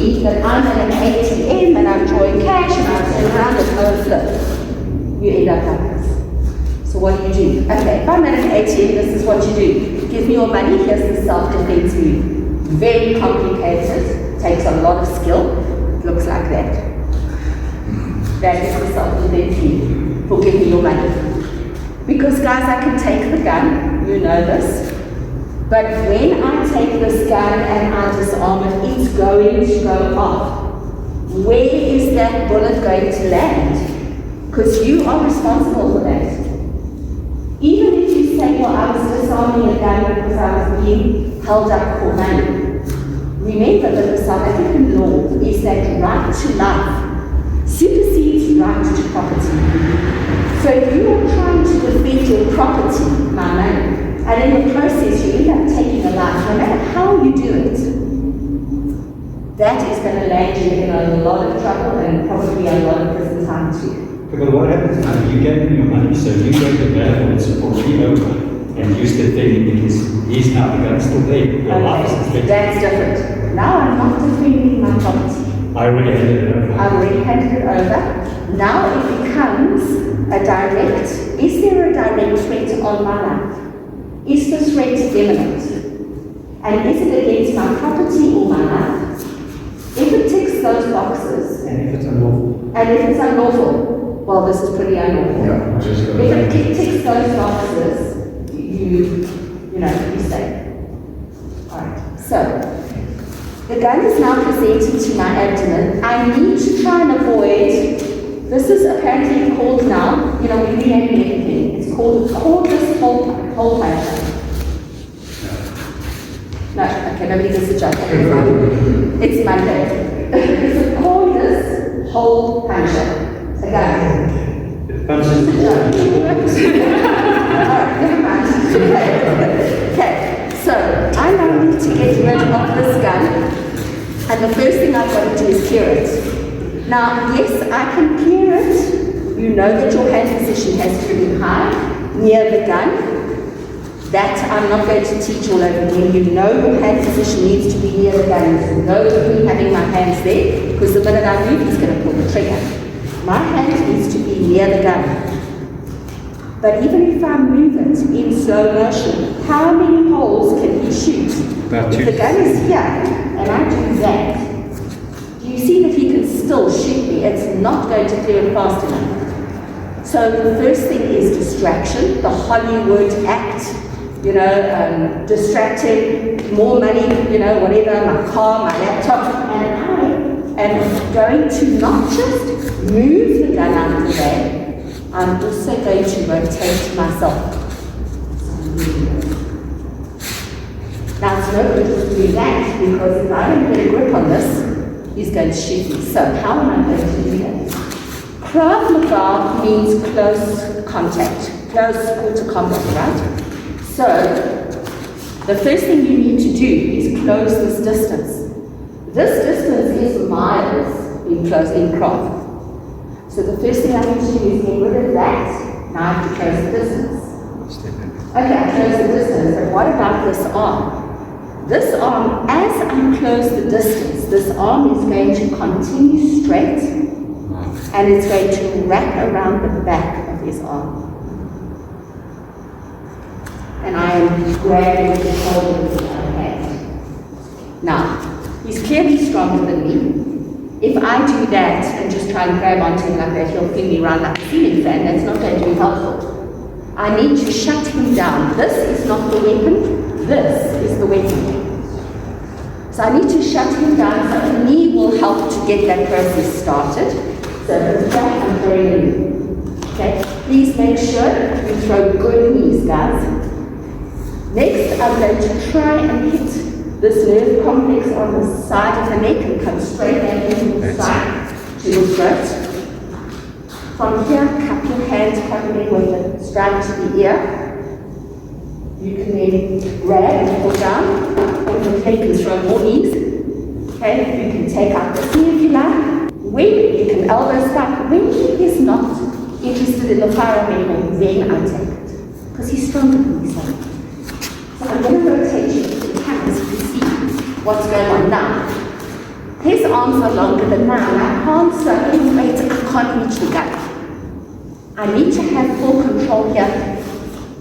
me that I'm at an ATM and I'm drawing cash and I turn around and overflow. You end up like this. So what do? Okay, if I'm at an ATM, this is what you do. Give me your money, here's the self-defense move. Very complicated, takes a lot of skill. It looks like that. That is the self-defense move. For give me your money. Because guys, I can take the gun, you know this. But when I take this gun and I disarm it, it's going to go off. Where is that bullet going to land? Because you are responsible for that. Even if you say, well, I was disarming a gun because I was being held up for money. Remember that the South African law is that right to life supersedes right to property. So if you are trying to defend your property, my money, and in the process you end up taking a life, no matter how you do it, that is going to land you in a lot of trouble and probably a lot of prison time too. But what happens now? You gave him your money, so you go to battle and support him over and use the thing because he's now the gun still there. Your life is defended. That's different. Now I'm not defending my property. I already handed it over. I've already handed it over. Now it becomes a direct, is there a direct threat on my life? Is the threat imminent? And is it against my property or my life? If it ticks those boxes, And if it's unlawful? Well, this is pretty unlawful. Yeah, just If it ticks those boxes, you say. Alright, so the gun is now presented to my abdomen. I need to try and avoid, this is apparently called now, we rename everything. It's called cordless hole puncher. No, okay, nobody gets a joke. It's Monday. It's a cordless hole puncher. Again. It punches the wall. Alright, never mind. Okay, so I now need to get rid of this gun, and the first thing I've got to do is clear it. Now, yes, I can clear it. You know that your hand position has to be high, near the gun. That I'm not going to teach all over again. You know your hand position needs to be near the gun. You know me having my hands there, because the minute I move, he's going to pull the trigger. My hand needs to be near the gun. But even if I move it in slow motion, how many holes can he shoot? About two. If the gun is here, and I do that, do you see that he can still shoot me? It's not going to clear it fast enough. So the first thing is distraction, the Hollywood act, distracting, more money, whatever, my car, my laptop, and I am going to not just move the gun out of the way, I'm also going to rotate myself. Now it's no good to do that, because if I don't get a grip on this, he's going to shoot me. So how am I going to do that? Krav Maga means close contact, close quarter combat, right? So the first thing you need to do is close this distance. This distance is miles in Krav. So the first thing I need to do is get rid of that. Now I have to close the distance. Okay, I close the distance, but what about this arm? This arm, as I close the distance, this arm is going to continue straight, and it's going to wrap around the back of his arm. And I am grabbing the shoulder with my hand. Now, he's clearly stronger than me. If I do that and just try and grab onto him like that, he'll fling me around like a ceiling fan. That's not going to be helpful. I need to shut him down. This is not the weapon. This is the weapon. So I need to shut him down. So a knee will help to get that process started. So with that, I'm throwing a knee. Okay? Please make sure you throw good knees, guys. Next, I'm going to try and hit this nerve complex on the side of the neck and come straight back into the side to your throat. From here, cup your hands properly with the strap to the ear. You can then grab and pull down, or you can throw more knees. Okay, you can take out the knee if you like. When you can elbow spike, when he is not interested in the firearm anymore, then I take it. Because he's stronger than me, so I'm going to rotate you to the camera so you can see what's going on now. His arms are longer than mine. My palms are in weight, I can't reach the gun. I need to have full control here.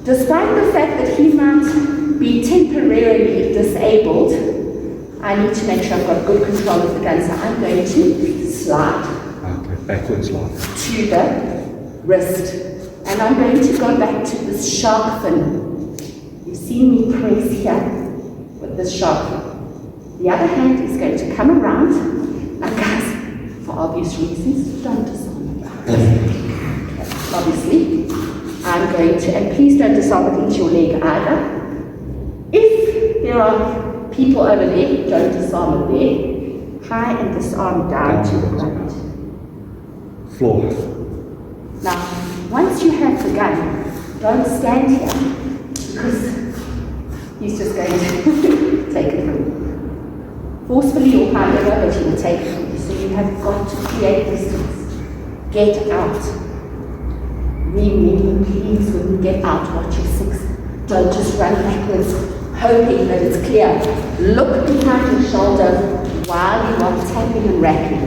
Despite the fact that he might be temporarily disabled, I need to make sure I've got good control of the gun. So I'm going to slide. Okay, backwards slide. To the wrist. And I'm going to go back to this shark fin. You see me press here with this shark fin. The other hand is going to come around. Now guys, for obvious reasons, don't disarm it. Obviously, I'm going to, and please don't disarm it into your leg either. If there are people over there, don't disarm it there. Try and disarm down to the ground. Floor. Now, once you have the gun, don't stand here because he's just going to take it from you. Forcefully or however, but he will take it from you. So you have got to create distance. Get out. Remember, please, when you get out, watch your six. Don't just run backwards, hoping that it's clear. Look behind your shoulder while you are tapping and racking.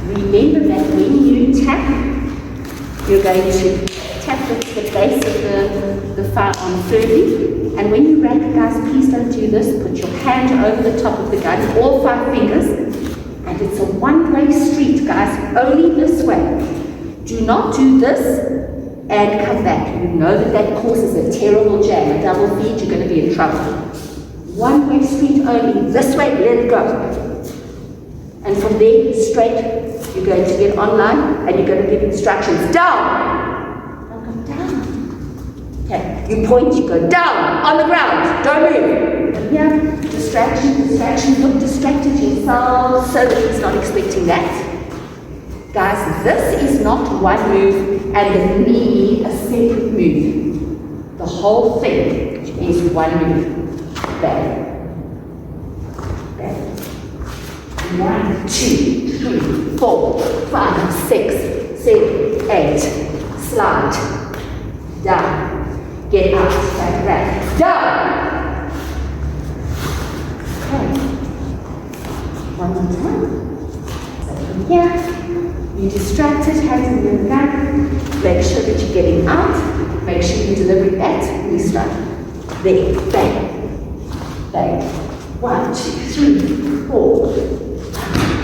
Remember that when you tap, you're going to tap the base of the firearm firmly. And when you rack, guys, please don't do this. Put your hand over the top of the gun, all 5 fingers. And it's a one-way street, guys, only this way. Do not do this and come back. You know that that causes a terrible jam, a double feed, you're going to be in trouble. One-way street only, this way, let it go. And from there, straight, you're going to get online and you're going to give instructions. Down! Don't go down. Okay, you point, you go down, on the ground, don't move. And here, distraction, look distracted yourself so that he's not expecting that. Guys, this is not one move and the knee a separate move. The whole thing is one move. Bang. Bang. 1, 2, 3, 4, 5, 6, 7, 8. Slide. Down. Get out. Back, back. Down. Okay. One more time. So from here. You're distracted, hands in your gun. Make sure that you're getting out. Make sure you deliver that. Restart. There. Bang. Bang. 1, 2, 3, 4, 5,